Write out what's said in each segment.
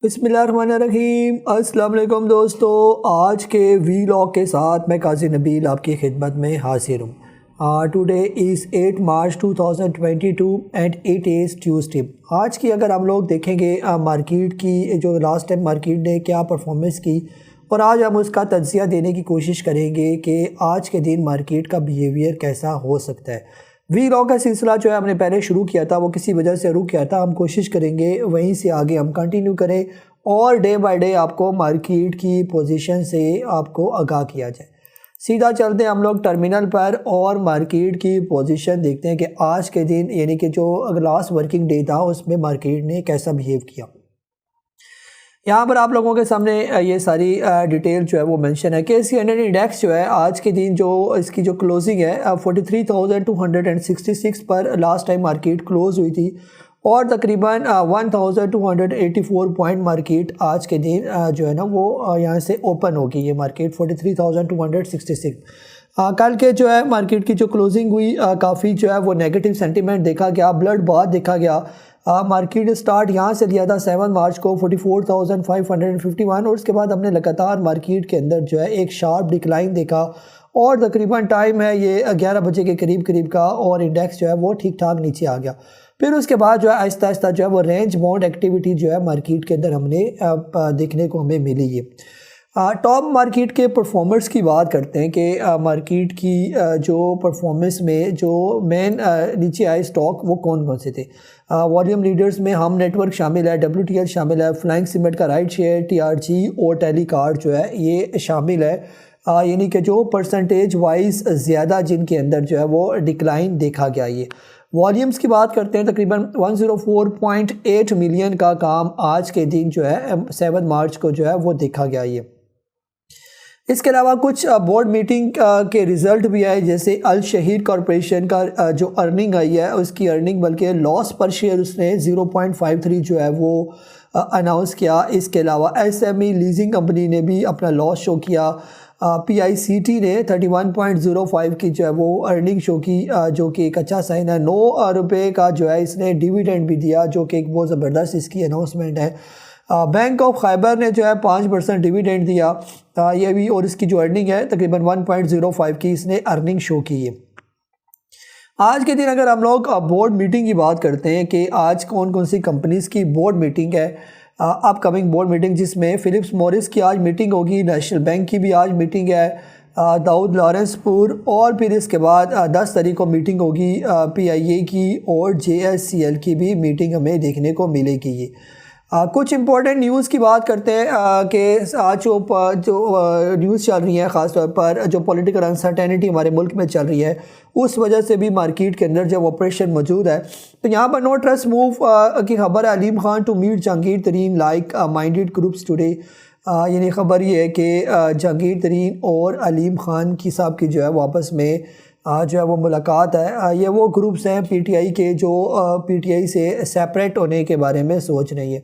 बिस्मिल्लाहिर्रहमानिर्रहीम। अस्सलाम वालेकुम दोस्तों, आज के वीलॉग के साथ मैं काजी नबील आपकी खिदमत में हाजिर हूँ। Today is 8 March 2022 and it is Tuesday. आज की अगर हम लोग देखेंगे मार्केट की जो लास्ट टाइम मार्केट ने क्या परफॉर्मेंस की, और आज हम उसका तज्ज़िया देने की कोशिश करेंगे कि आज के दिन मार्केट का बिहेवियर कैसा हो सकता है। वीलॉग का सिलसिला जो है हमने पहले शुरू किया था, वो किसी वजह से रुक गया था। हम कोशिश करेंगे वहीं से आगे हम कंटिन्यू करें और डे बाय डे आपको मार्केट की पोजीशन से आपको आगाह किया जाए। सीधा चलते हैं हम लोग टर्मिनल पर और मार्केट की पोजीशन देखते हैं कि आज के दिन यानी कि जो लास्ट वर्किंग डे था उसमें मार्केट ने कैसा बिहेव किया। यहाँ पर आप लोगों के सामने ये सारी डिटेल जो है वो मेंशन है। KSE100 इंडेक्स जो है आज के दिन जो इसकी जो क्लोजिंग है 43,266 पर लास्ट टाइम मार्केट क्लोज हुई थी और तकरीबन 1,284 पॉइंट मार्केट आज के दिन जो है ना वो यहाँ से ओपन होगी। ये मार्केट 43,266 कल के जो है मार्केट की जो क्लोजिंग हुई काफ़ी जो है वो नेगेटिव सेंटीमेंट देखा गया, ब्लड बाथ देखा गया। मार्केट स्टार्ट यहाँ से लिया था 7 मार्च को 44,551 और उसके बाद हमने लगातार मार्केट के अंदर जो है एक शार्प डिक्लाइन देखा और तकरीबन टाइम है ये 11 बजे के करीब का और इंडेक्स जो है वो ठीक ठाक नीचे आ गया। फिर उसके बाद जो है आहिस्ता आहिस्ता जो है वो रेंज बाउंड एक्टिविटी जो है मार्केट के अंदर हमने देखने को हमें मिली है। टॉप मार्केट के परफॉर्मर्स की बात करते हैं कि मार्केट की जो परफॉर्मेंस में जो मेन नीचे आए स्टॉक वो कौन कौन से थे। वॉल्यूम लीडर्स में हम नेटवर्क शामिल है, WTL शामिल है, फ्लाइंग सीमेंट का राइट शेयर, TRG और टेलीकार्ड जो है ये शामिल है। यानी कि जो परसेंटेज वाइज ज़्यादा जिनके अंदर जो है वो डिक्लाइन देखा गया। ये वॉल्यूम्स की बात करते हैं, तकरीबन 104.8 मिलियन का काम आज के दिन जो है 7 मार्च को जो है वो देखा गया। ये इसके अलावा कुछ बोर्ड मीटिंग के रिज़ल्ट भी आए, जैसे अल शहीद कॉरपोरेशन का जो अर्निंग आई है उसकी अर्निंग बल्कि लॉस पर शेयर उसने 0.53 जो है वो अनाउंस किया। इसके अलावा SME लीजिंग कंपनी ने भी अपना लॉस शो किया। PICT ने 31.05 की जो है वो अर्निंग शो की, जो कि एक अच्छा साइन है। 9 रुपये का जो है इसने डिविडेंड भी दिया, जो कि एक बहुत ज़बरदस्त इसकी अनाउंसमेंट है। बैंक ऑफ खैबर ने जो है 5% डिविडेंड दिया ये भी, और इसकी जो अर्निंग है तकरीबन 1.05 की इसने अर्निंग शो की है। आज के दिन अगर हम लोग बोर्ड मीटिंग की बात करते हैं कि आज कौन कौन सी कंपनीज़ की बोर्ड मीटिंग है, अपकमिंग बोर्ड मीटिंग, जिसमें फिलिप्स मॉरिस की आज मीटिंग होगी, नेशनल बैंक की भी आज मीटिंग है, दाऊद लॉरेंसपुर, और फिर इसके बाद 10 तारीख को मीटिंग होगी PIA की और JSCL की भी मीटिंग हमें देखने को मिलेगी। कुछ इम्पोर्टेंट न्यूज़ की बात करते हैं कि आज जो न्यूज़ चल रही है, ख़ास तौर पर जो पॉलिटिकल अनसर्टेनिटी हमारे मुल्क में चल रही है उस वजह से भी मार्केट के अंदर जब ऑपरेशन मौजूद है। तो यहाँ पर नो ट्रस्ट मूव की खबर है, अलीम खान टू मीट जहांगीर तरीन लाइक माइंडेड ग्रुप्स टुडे। यानी खबर ये है कि जहांगीर तरीन और अलीम खान की साहब की जो है वापस में जो है वो मुलाकात है। ये वो ग्रुप्स हैं PTI के जो PTI से सेपरेट होने के बारे में सोच रही है।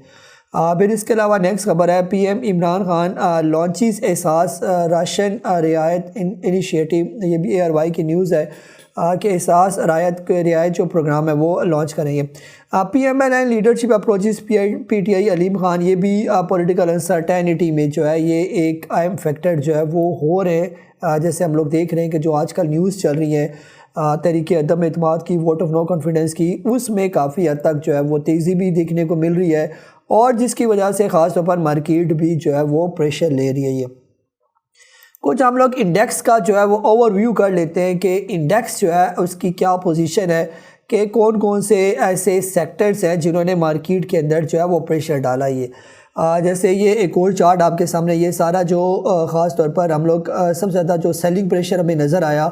फिर इसके अलावा नेक्स्ट खबर है PM इमरान खान लॉन्चिस एहसास राशन रियायत इनिशिएटिव। ये भी ARY की न्यूज़ है कि एहसास रियायत जो प्रोग्राम है वो लॉन्च करेंगे। PMLN leadership approaches PTI Aleem Khan, ये भी पॉलिटिकल अनसर्टेनिटी में जो है ये एक अहम फैक्टर जो है वो हो रहे हैं। जैसे हम लोग देख रहे हैं कि जो आजकल न्यूज़ चल रही है तरीके अदम एतमाद की, वोट ऑफ नो कॉन्फिडेंस की, उसमें काफ़ी हद तक जो है वो तेज़ी भी देखने को मिल रही है और जिसकी वजह से ख़ास तौर पर मार्केट भी जो है वो प्रेशर ले रही है। ये कुछ हम लोग इंडेक्स का जो है वो ओवरव्यू कर लेते हैं कि इंडेक्स जो है उसकी क्या पोजीशन है, कि कौन कौन से ऐसे सेक्टर्स हैं जिन्होंने मार्केट के अंदर जो है वो प्रेशर डाला। ये जैसे ये एक और चार्ट आपके सामने, ये सारा जो ख़ास तौर पर हम लोग सबसे ज़्यादा जो सेलिंग प्रेशर हमें नज़र आया,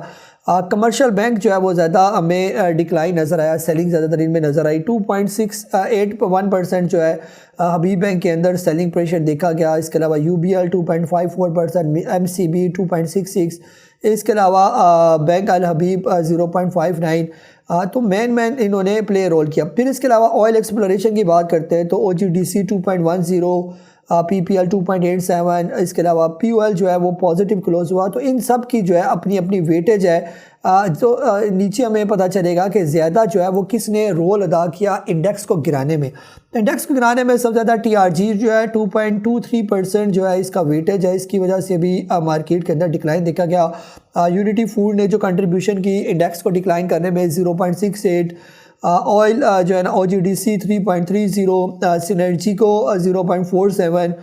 कमर्शियल बैंक जो है वो ज़्यादा हमें डिक्लाइन नज़र आया, सेलिंग ज़्यादातर इनमें नज़र आई। 2.61% जो है हबीब बैंक के अंदर सेलिंग प्रेशर देखा गया। इसके अलावा UBL 2.54%, MCB 2.66, इसके अलावा बैंक अल हबीब 0.59। तो मेन इन्होंने प्ले रोल किया। फिर इसके अलावा ऑयल एक्सप्लोरेशन की बात करते हैं तो OGDC 2.10, PPL 2.87, इसके अलावा POL जो है वो पॉजिटिव क्लोज हुआ। तो इन सब की जो है अपनी अपनी वेटेज है नीचे हमें पता चलेगा कि ज़्यादा जो है वो किसने रोल अदा किया इंडेक्स को गिराने में। इंडेक्स को गिराने में सबसे ज़्यादा TRG जो है 2.23% जो है इसका वेटेज है, इसकी वजह से भी मार्केट के अंदर डिक्लाइन देखा गया। यूनिटी फूड ने जो कंट्रीब्यूशन की इंडेक्स को डिक्लाइन करने में 0.68, ऑयल जो है ना OGDC 3.30, सिनर्जी को 0.47,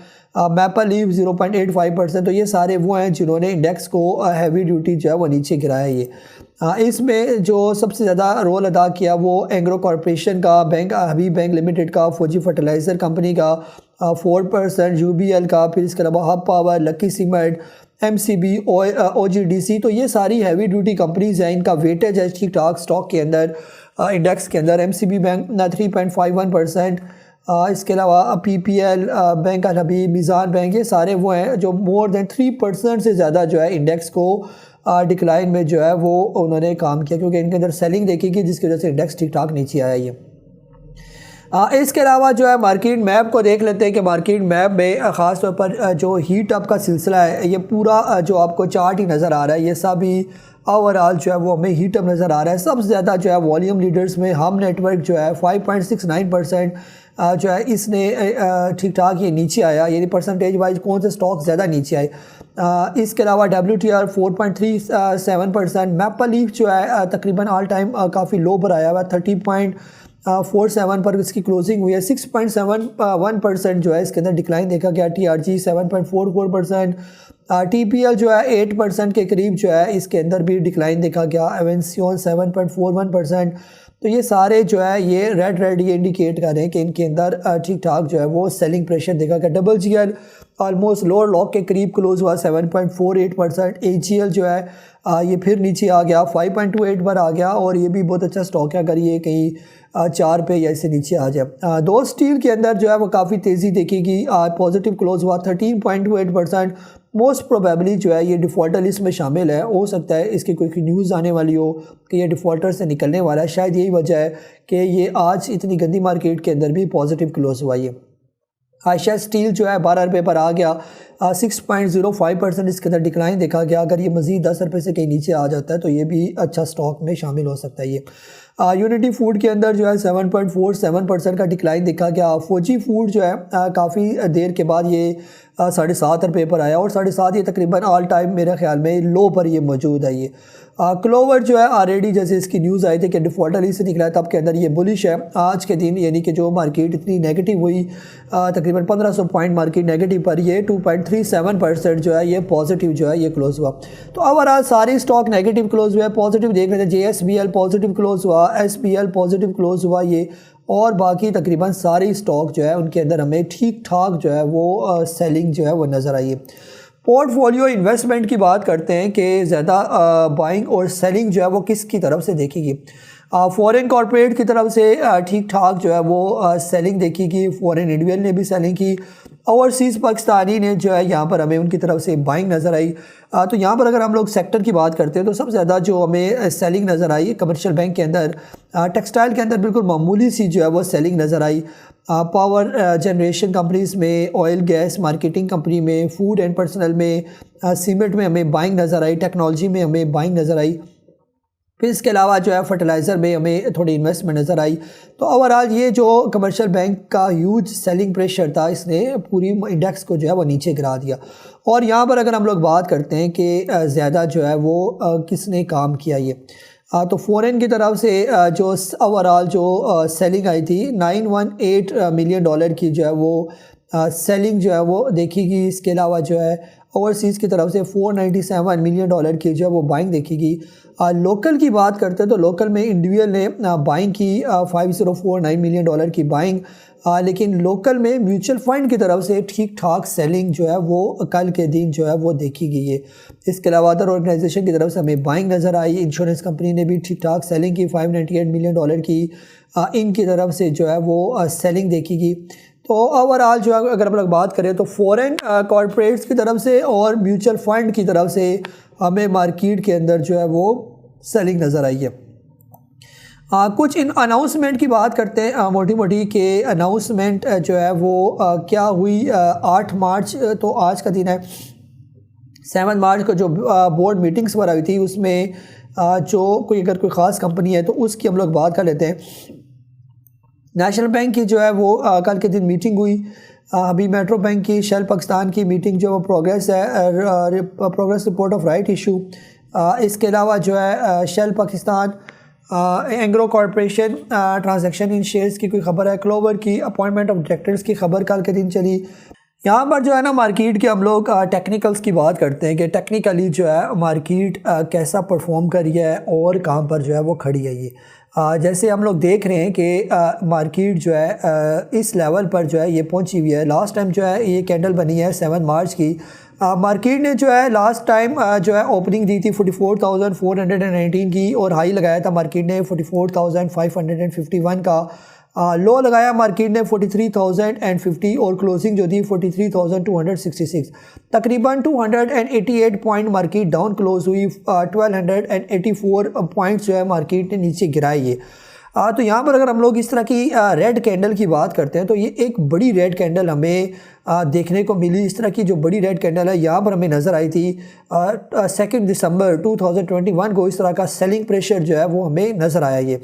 मैपल लीव 0.85%। तो ये सारे वो हैं जिन्होंने इंडेक्स को हैवी ड्यूटी जो है वो नीचे गिराया। ये इसमें जो सबसे ज़्यादा रोल अदा किया वो एंग्रो कॉरपोरेशन का, बैंक हबीब बैंक लिमिटेड का, फौजी फर्टिलाइज़र कंपनी का 4%, UBL का, फिर इसके अलावा hub power, lucky cement, MCB, OGDC। तो ये सारी हैवी ड्यूटी कंपनीज़ हैं, इनका वेटेज है ठीक ठाक स्टॉक के अंदर, इंडेक्स के अंदर। MCB बैंक 3.51%, इसके अलावा PPL, बैंक अल हबीब, मीज़ान बैंक, ये सारे वो हैं जो मोर देन 3% से ज़्यादा जो है इंडेक्स को डिक्लाइन में जो है वो उन्होंने काम किया, क्योंकि इनके अंदर सेलिंग देखी गई जिसकी वजह से इंडेक्स ठीक ठाक नीचे आया। ये इसके अलावा जो है मार्केट मैप को देख लेते हैं कि मार्केट मैप में ख़ास तौर पर जो हीट अप का सिलसिला है, ये पूरा जो आपको चार्ट ही नज़र आ रहा है, ये सभी ओवरऑल जो है वो हमें हीट अप नज़र आ रहा है। सबसे ज़्यादा जो है वॉल्यूम लीडर्स में हम नेटवर्क जो है 5.69% जो है इसने ठीक ठाक ये नीचे आया, यानी परसेंटेज वाइज कौन से स्टॉक ज़्यादा नीचे आए। इसके अलावा WTR 4.37%, मैपल लीफ जो है तकरीबन ऑल टाइम काफ़ी लो पर आया हुआ, 30.47 पर इसकी क्लोजिंग हुई है। 6.71% जो है इसके अंदर डिक्लाइन देखा गया। TRG 7.44%, TPL जो है 8% के करीब जो है इसके अंदर भी डिक्लाइन देखा गया। एवेंसियन 7.41%। तो ये सारे जो है ये रेड ये इंडिकेट कर रहे हैं कि इनके अंदर ठीक ठाक जो है वो सेलिंग प्रेशर देखा गया। WGL ऑलमोस्ट लोअर लॉक के करीब क्लोज हुआ 7.48%। AGL जो है ये फिर नीचे आ गया, 5.28 पर आ गया, और ये भी बहुत अच्छा स्टॉक है अगर ये कहीं 4 पे या इससे नीचे आ जाए। दो स्टील के अंदर जो है वो काफ़ी तेज़ी देखिएगी, पॉजिटिव क्लोज हुआ 13.28%। मोस्ट प्रोबेबली जो है ये डिफ़ॉल्टर लिस्ट में शामिल है, हो सकता है इसकी कोई न्यूज़ आने वाली हो कि ये डिफ़ॉल्टर से निकलने वाला है, शायद यही वजह है कि ये आज इतनी गंदी मार्केट के अंदर भी पॉजिटिव क्लोज हुआ। ये आयशा स्टील जो है 12 रुपये पर आ गया, 6.05% इसके अंदर डिक्लाइन देखा गया। अगर ये मज़ीद 10 रुपये से कहीं नीचे आ जाता है तो ये भी अच्छा स्टॉक में शामिल हो सकता है। ये यूनिटी फूड के अंदर जो है 7.47% का डिक्लाइन देखा गया। फौजी फूड जो है काफ़ी देर के बाद ये 7.5 रुपये पर आया, और 7.5 ये तकरीबन ऑल टाइम मेरे ख्याल में लो पर ये मौजूद है। ये क्लोवर जो है ऑलरेडी जैसे इसकी न्यूज़ आई थी कि डिफ़ॉल्टर लिस्ट से निकला है, तब के अंदर ये बुलिश है। आज के दिन यानी कि जो मार्केट इतनी नेगेटिव हुई, तकरीबन 1500 पॉइंट मार्केट नेगेटिव पर, ये 2.37% जो है ये पॉजिटिव जो है ये क्लोज हुआ। तो ओवरऑल सारे स्टॉक नेगेटिव क्लोज हुए। पॉजिटिव देख रहे थे, JSBL पॉजिटिव क्लोज हुआ, SBL पॉजिटिव क्लोज हुआ ये, और बाकी तकरीबन सारे स्टॉक जो है उनके अंदर हमें ठीक ठाक जो है वो सेलिंग जो है वो नज़र आई है। पोर्टफोलियो इन्वेस्टमेंट की बात करते हैं कि ज़्यादा बाइंग और सेलिंग जो है वो किसकी तरफ से देखेगी। फॉरेन कॉर्पोरेट की तरफ से ठीक ठाक जो है वो सेलिंग देखी, फॉरेन इंडिविजुअल ने भी सेलिंग की, ओवरसीज़ पाकिस्तानी ने जो है यहाँ पर हमें उनकी तरफ से बाइंग नज़र आई। तो यहाँ पर अगर हम लोग सेक्टर की बात करते हैं तो सबसे ज़्यादा जो हमें सेलिंग नज़र आई कमर्शियल बैंक के अंदर, टेक्सटाइल के अंदर बिल्कुल मामूली सी जो है वो सेलिंग नज़र आई। पावर जनरेशन कंपनीज़ में, ऑयल गैस मार्केटिंग कंपनी में, फूड एंड पर्सनल में, सीमेंट में हमें बाइंग नज़र आई, टेक्नोलॉजी में हमें बाइंग नज़र आई। फिर इसके अलावा जो है फर्टिलाइज़र में हमें थोड़ी इन्वेस्टमेंट नज़र आई। तो ओवरऑल ये जो कमर्शियल बैंक का ह्यूज सेलिंग प्रेशर था, इसने पूरी इंडेक्स को जो है वो नीचे गिरा दिया। और यहाँ पर अगर हम लोग बात करते हैं कि ज़्यादा जो है वो किसने काम किया, ये तो फ़ॉरेन की तरफ से जो ओवरऑल जो सेलिंग आई थी $918 मिलियन की जो है वो सेलिंग जो है वो देखी। इसके अलावा जो है ओवरसीज़ की तरफ से $497 मिलियन की जो है वो बाइंग देखी। लोकल की बात करते हैं तो लोकल में इंडिविजुअल ने बाइंग की $5049 मिलियन की बाइंग, लेकिन लोकल में म्यूचुअल फंड की तरफ से ठीक ठाक सेलिंग जो है वो कल के दिन जो है वो देखी गई है। इसके अलावा अदर ऑर्गेनाइजेशन की तरफ से हमें बाइंग नज़र आई। इंश्योरेंस कंपनी ने भी ठीक ठाक सेलिंग की, $598 मिलियन की इनकी तरफ से जो है वो सेलिंग देखी गई। तो ओवरऑल जो है अगर हम लोग बात करें तो फॉरेन कॉर्पोरेट्स की तरफ से और म्यूचुअल फंड की तरफ से हमें मार्केट के अंदर जो है वो सेलिंग नज़र आई है। कुछ इन अनाउंसमेंट की बात करते हैं मोटी मोटी के अनाउंसमेंट जो है वो क्या हुई। 8 मार्च तो आज का दिन है, 7 मार्च को जो बोर्ड मीटिंग्स पर आई थी उसमें जो कोई अगर कोई ख़ास कंपनी है तो उसकी हम लोग बात कर लेते हैं। नेशनल बैंक की जो है वो कल के दिन मीटिंग हुई। अभी मेट्रो बैंक की, शेल पाकिस्तान की मीटिंग जो वो प्रोग्रेस है, progress report of right issue. इसके अलावा जो है Shell Pakistan, Engro corporation transaction in shares की कोई खबर है। क्लोवर की अपॉइंटमेंट ऑफ डायरेक्टर्स की खबर कल के दिन चली। यहाँ पर जो है ना मार्केट के हम लोग टेक्निकल्स की बात करते हैं कि टेक्निकली जो है मार्केट कैसा परफॉर्म करी है और कहाँ पर जो है वो खड़ी है। ये जैसे हम लोग देख रहे हैं कि मार्केट जो है इस लेवल पर जो है ये पहुंची हुई है। लास्ट टाइम जो है ये कैंडल बनी है 7 मार्च की। मार्केट ने जो है लास्ट टाइम जो है ओपनिंग दी थी 44,419 की और हाई लगाया था मार्केट ने 44,551 का। लो लगाया मार्केट ने 43,050 और क्लोजिंग जो थी 43,266। तकरीबन 288 पॉइंट मार्केट डाउन क्लोज हुई। 1284 पॉइंट्स जो है मार्केट ने नीचे गिराई है। तो यहाँ पर अगर हम लोग इस तरह की रेड कैंडल की बात करते हैं तो ये एक बड़ी रेड कैंडल हमें देखने को मिली। इस तरह की जो बड़ी रेड कैंडल है यहाँ पर हमें नज़र आई थी 2 दिसंबर 2021 को। इस तरह का सेलिंग प्रेशर जो है वो हमें नज़र आया। ये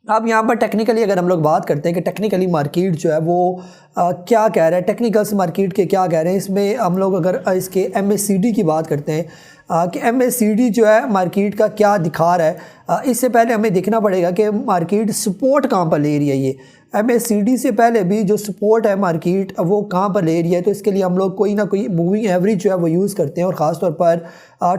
अब यहाँ पर टेक्निकली अगर हम लोग बात करते हैं कि टेक्निकली मार्केट जो है वो क्या कह रहा है, टेक्निकल्स मार्केट के क्या कह रहे हैं, इसमें हम लोग अगर इसके MACD की बात करते हैं कि MACD जो है मार्केट का क्या दिखा रहा है। इससे पहले हमें देखना पड़ेगा कि मार्केट सपोर्ट कहाँ पर ले रही है। ये MACD से पहले भी जो सपोर्ट है मार्केट वो कहाँ पर ले रही है, तो इसके लिए हम लोग कोई ना कोई मूविंग एवरेज जो है वो यूज़ करते हैं और ख़ास तौर पर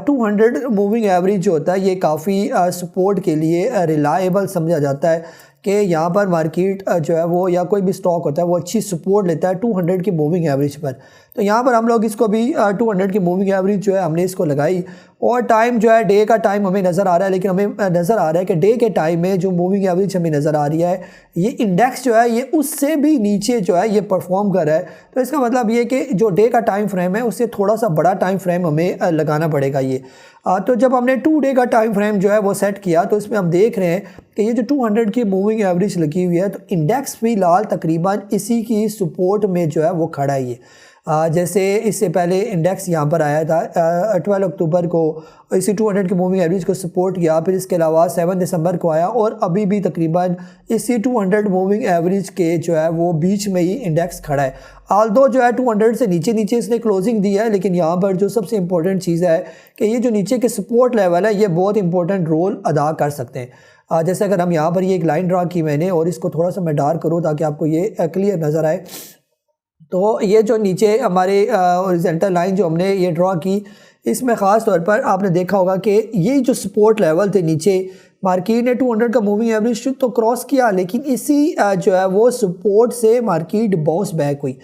200 मूविंग एवरेज जो होता है ये काफ़ी सपोर्ट के लिए रिलायबल समझा जाता है कि यहाँ पर मार्केट जो है वो या कोई भी स्टॉक होता है वो अच्छी सपोर्ट लेता है 200 की मूविंग एवरेज पर। तो यहाँ पर हम लोग इसको भी 200 की मूविंग एवरेज जो है हमने इसको लगाई और टाइम जो है डे का टाइम हमें नज़र आ रहा है, लेकिन हमें नज़र आ रहा है कि डे के टाइम में जो मूविंग एवरेज हमें नज़र आ रही है ये इंडेक्स जो है ये उससे भी नीचे जो है ये परफॉर्म कर रहा है। तो इसका मतलब ये कि जो डे का टाइम फ्रेम है उससे थोड़ा सा बड़ा टाइम फ्रेम हमें लगाना पड़ेगा। ये तो जब हमने 2 डे का टाइम फ्रेम जो है वो सेट किया तो इसमें हम देख रहे हैं कि ये जो 200 की मूविंग एवरेज लगी हुई है तो इंडेक्स फ़िलहाल तकरीबन इसी की सपोर्ट में जो है वो खड़ा है। ये जैसे इससे पहले इंडेक्स यहाँ पर आया था 12 अक्टूबर को, इसी 200 की मूविंग एवरेज को सपोर्ट किया। फिर इसके अलावा 7 दिसंबर को आया और अभी भी तकरीबन इसी 200 मूविंग एवरेज के जो है वो बीच में ही इंडेक्स खड़ा है। आल्दो जो है 200 से नीचे नीचे इसने क्लोजिंग दी है, लेकिन यहाँ पर जो सबसे इंपॉर्टेंट चीज़ है कि ये जो नीचे के सपोर्ट लेवल है ये बहुत इंपॉर्टेंट रोल अदा कर सकते हैं। जैसे अगर हम यहाँ पर ये एक लाइन ड्रा की मैंने और इसको थोड़ा सा मैं डार्क करूँ ताकि आपको ये क्लियर नज़र आए, तो ये जो नीचे हमारे हॉरिजॉन्टल लाइन जो हमने ये ड्रा की इसमें ख़ास तौर पर आपने देखा होगा कि ये जो सपोर्ट लेवल थे नीचे मार्केट ने 200 का मूविंग एवरेज तो क्रॉस किया, लेकिन इसी जो है वो सपोर्ट से मार्केट बाउंस बैक हुई।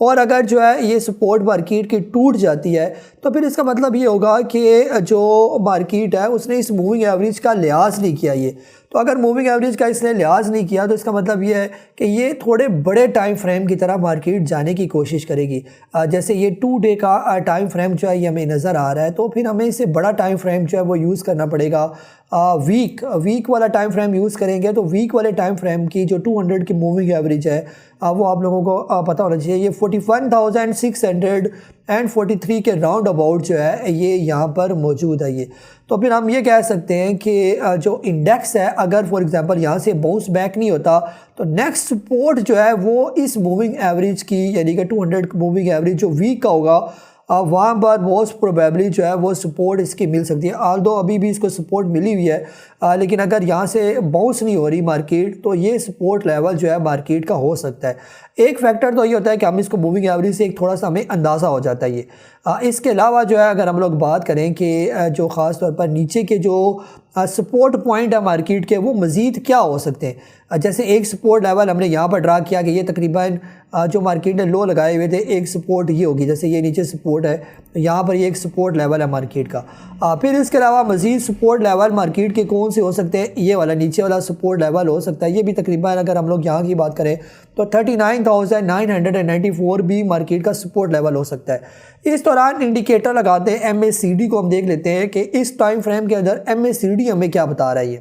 और अगर जो है ये सपोर्ट मार्केट की टूट जाती है तो फिर इसका मतलब ये होगा कि जो मार्केट है उसने इस मूविंग एवरेज का लिहाज नहीं किया। ये तो अगर मूविंग एवरेज का इसने लिहाज नहीं किया तो इसका मतलब ये है कि ये थोड़े बड़े टाइम फ्रेम की तरह मार्केट जाने की कोशिश करेगी। जैसे ये 2 डे का टाइम फ्रेम जो है ये हमें नज़र आ रहा है, तो फिर हमें इससे बड़ा टाइम फ्रेम जो है वो यूज़ करना पड़ेगा। वीक वाला टाइम फ्रेम यूज़ करेंगे तो वीक वाले टाइम फ्रेम की जो 200 की मूविंग एवरेज है वो आप लोगों को पता होना चाहिए। ये 41,643 के राउंड अबाउट जो है ये यहाँ पर मौजूद है। ये तो फिर हम ये कह सकते हैं कि जो इंडेक्स है अगर फॉर एग्जांपल यहाँ से बाउंस बैक नहीं होता तो नेक्स्ट सपोर्ट जो है वो इस मूविंग एवरेज की यानी कि 200 मूविंग एवरेज जो वीक का होगा वहाँ पर मोस्ट प्रोबेबली जो है वो सपोर्ट इसकी मिल सकती है। आल्दो अभी भी इसको सपोर्ट मिली हुई है, लेकिन अगर यहाँ से बाउंस नहीं हो रही मार्केट तो ये सपोर्ट लेवल जो है मार्केट का हो सकता है। एक फैक्टर तो ये होता है कि हम इसको मूविंग एवरेज से एक थोड़ा सा हमें अंदाज़ा हो जाता है। ये इसके अलावा जो है अगर हम लोग बात करें कि जो ख़ास तौर पर नीचे के जो सपोर्ट पॉइंट है मार्केट के वो मज़ीद क्या हो सकते हैं। जैसे एक सपोर्ट लेवल हमने यहाँ पर ड्रा किया कि ये तकरीबन जो मार्केट ने लो लगाए हुए थे, एक सपोर्ट ये होगी, जैसे ये नीचे सपोर्ट है तो यहाँ पर ये एक सपोर्ट लेवल है मार्केट का। फिर इसके अलावा मज़ीद सपोर्ट लेवल मार्केट के कौन से हो सकते हैं, ये वाला नीचे वाला सपोर्ट लेवल हो सकता है। ये भी तकरीबन अगर हम लोग यहाँ की बात करें तो 39,994 भी मार्केट का सपोर्ट लेवल हो सकता है। इस दौरान इंडिकेटर लगाते हैं MACD को हम देख लेते हैं कि इस टाइम फ्रेम के अंदर MACD हमें क्या बता रहा है ये।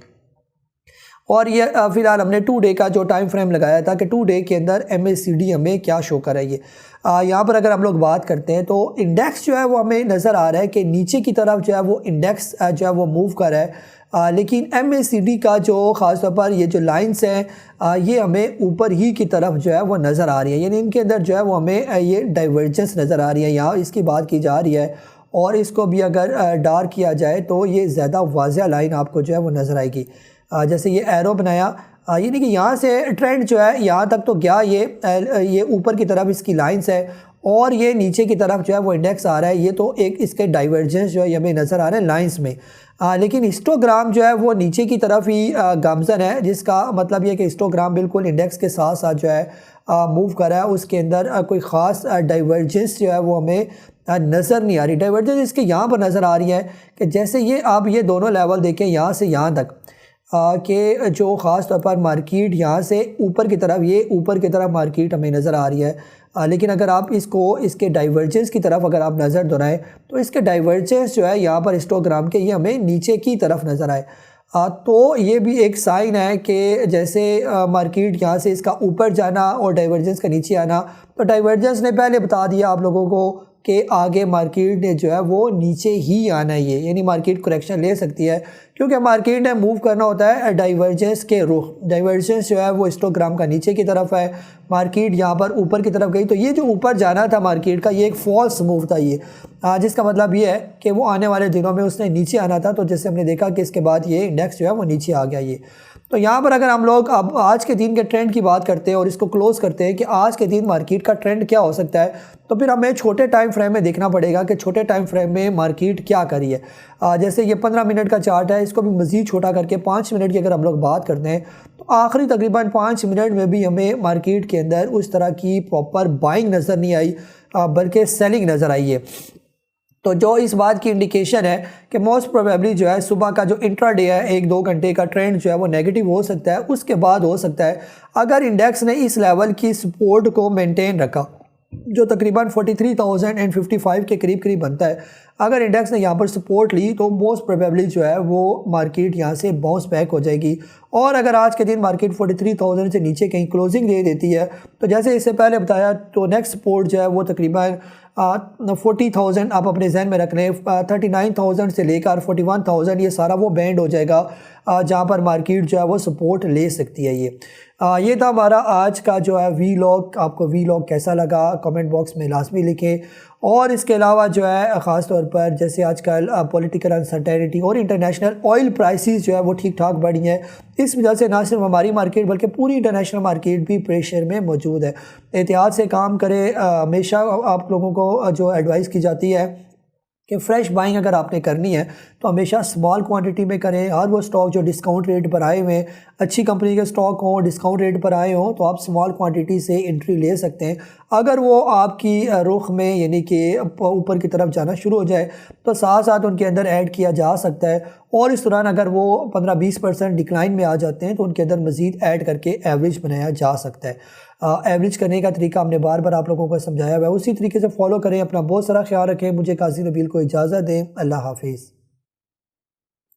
और ये फ़िलहाल हमने 2 डे का जो टाइम फ्रेम लगाया था कि 2 डे के अंदर MACD हमें क्या शो करेगी। यहाँ पर अगर हम लोग बात करते हैं तो इंडेक्स जो है वो हमें नज़र आ रहा है कि नीचे की तरफ जो है वो इंडेक्स जो है वो मूव कर रहा है, लेकिन MACD का जो ख़ास तौर पर ये जो लाइंस हैं ये हमें ऊपर ही की तरफ जो है वो नज़र आ रही है, यानी इनके अंदर जो है वो हमें ये डाइवर्जेंस नज़र आ रही है। यहाँ इसकी बात की जा रही है और इसको भी अगर डार्क किया जाए तो ये ज़्यादा वाज़िया लाइन आपको जो है वो नज़र आएगी। जैसे ये एरो बनाया, यानी कि यहाँ से ट्रेंड जो है यहाँ तक तो गया, ये ऊपर की तरफ इसकी लाइंस है और ये नीचे की तरफ जो है वो इंडेक्स आ रहा है। ये तो एक इसके डाइवर्जेंस जो है हमें नज़र आ रहे हैं लाइंस में, लेकिन हिस्टोग्राम जो है वो नीचे की तरफ ही गामजन है, जिसका मतलब ये कि हिस्टोग्राम बिल्कुल इंडेक्स के साथ साथ जो है मूव कर रहा है। उसके अंदर कोई ख़ास डाइवर्जेंस जो है वो हमें नज़र नहीं आ रही। डाइवर्जेंस इसके यहाँ पर नज़र आ रही है कि जैसे ये आप ये दोनों लेवल देखें यहाँ से यहाँ तक कि जो ख़ास तौर पर मार्केट यहाँ से ऊपर की तरफ, ये ऊपर की तरफ मार्केट हमें नज़र आ रही है, लेकिन अगर आप इसको इसके डाइवर्जेंस की तरफ अगर आप नज़र दोहराएं तो इसके डाइवर्जेंस जो है यहाँ पर हिस्टोग्राम के ये हमें नीचे की तरफ नज़र आए। तो ये भी एक साइन है कि जैसे मार्केट यहाँ से इसका ऊपर जाना और डाइवर्जेंस का नीचे आना, तो डाइवर्जेंस ने पहले बता दिया आप लोगों को कि आगे मार्केट ने जो है वो नीचे ही आना है, ये यानी मार्केट करेक्शन ले सकती है क्योंकि मार्केट ने मूव करना होता है डाइवर्जेंस के रुख। डाइवर्जेंस जो है वो हिस्टोग्राम का नीचे की तरफ है, मार्केट यहाँ पर ऊपर की तरफ गई, तो ये जो ऊपर जाना था मार्केट का ये एक फॉल्स मूव था ये, जिसका मतलब ये है कि वो आने वाले दिनों में उसने नीचे आना था। तो जैसे हमने देखा कि इसके बाद ये इंडेक्स जो है वो नीचे आ गया ये। तो यहाँ पर अगर हम लोग अब आज के दिन के ट्रेंड की बात करते हैं और इसको क्लोज़ करते हैं कि आज के दिन मार्केट का ट्रेंड क्या हो सकता है, तो फिर हमें छोटे टाइम फ्रेम में देखना पड़ेगा कि छोटे टाइम फ्रेम में मार्केट क्या करी है। जैसे ये 15 मिनट का चार्ट है, इसको भी मज़ीद छोटा करके 5 मिनट की अगर हम लोग बात करते हैं तो आखिरी तकरीबन 5 मिनट में भी हमें मार्केट के अंदर उस तरह की प्रॉपर बाइंग नज़र नहीं आई, बल्कि सेलिंग नज़र आई है। तो जो इस बात की इंडिकेशन है कि मोस्ट प्रोबेबली जो है सुबह का जो इंट्राडे है 1-2 घंटे का ट्रेंड जो है वो नेगेटिव हो सकता है। उसके बाद हो सकता है अगर इंडेक्स ने इस लेवल की सपोर्ट को मेंटेन रखा जो तकरीबन 43,055 के करीब बनता है, अगर इंडेक्स ने यहाँ पर सपोर्ट ली तो मोस्ट प्रोबेबली जो है वो मार्केट यहाँ से बाउंस बैक हो जाएगी। और अगर आज के दिन मार्केट 43,000 से नीचे कहीं क्लोजिंग दे देती है तो जैसे इससे पहले बताया तो नेक्स्ट सपोर्ट जो है वो तकरीबन 40,000 आप अपने जहन में रख लें, 39,000 से लेकर 41,000 ये सारा वो बैंड हो जाएगा जहाँ पर मार्केट जो है वो सपोर्ट ले सकती है। ये था हमारा आज का जो है वीलॉग। आपको वीलॉग कैसा लगा कमेंट बॉक्स में लाजमी लिखें। और इसके अलावा जो है ख़ास तौर पर जैसे आजकल पॉलिटिकल अनसर्टेनिटी और इंटरनेशनल ऑयल प्राइसेस जो है वो ठीक ठाक बढ़ी हैं, इस वजह से ना सिर्फ हमारी मार्केट बल्कि पूरी इंटरनेशनल मार्केट भी प्रेशर में मौजूद है। एहतियात से काम करें। हमेशा आप लोगों को जो एडवाइस की जाती है कि फ़्रेश बाइंग अगर आपने करनी है तो हमेशा स्मॉल क्वांटिटी में करें। हर वो स्टॉक जो डिस्काउंट रेट पर आए हुए, अच्छी कंपनी के स्टॉक हों, डिस्काउंट रेट पर आए हों, तो आप स्मॉल क्वांटिटी से एंट्री ले सकते हैं। अगर वो आपकी रुख में यानी कि ऊपर की तरफ जाना शुरू हो जाए तो साथ साथ उनके अंदर ऐड किया जा सकता है। और इस दौरान अगर वो 15-20% डिक्लाइन में आ जाते हैं तो उनके अंदर मज़ीद ऐड करके एवरेज बनाया जा सकता है। एवरेज करने का तरीका हमने बार बार आप लोगों को समझाया हुआ है, उसी तरीके से फॉलो करें। अपना बहुत सारा ख्याल रखें। मुझे काजी नबील को इजाज़त दें। अल्लाह हाफिज़।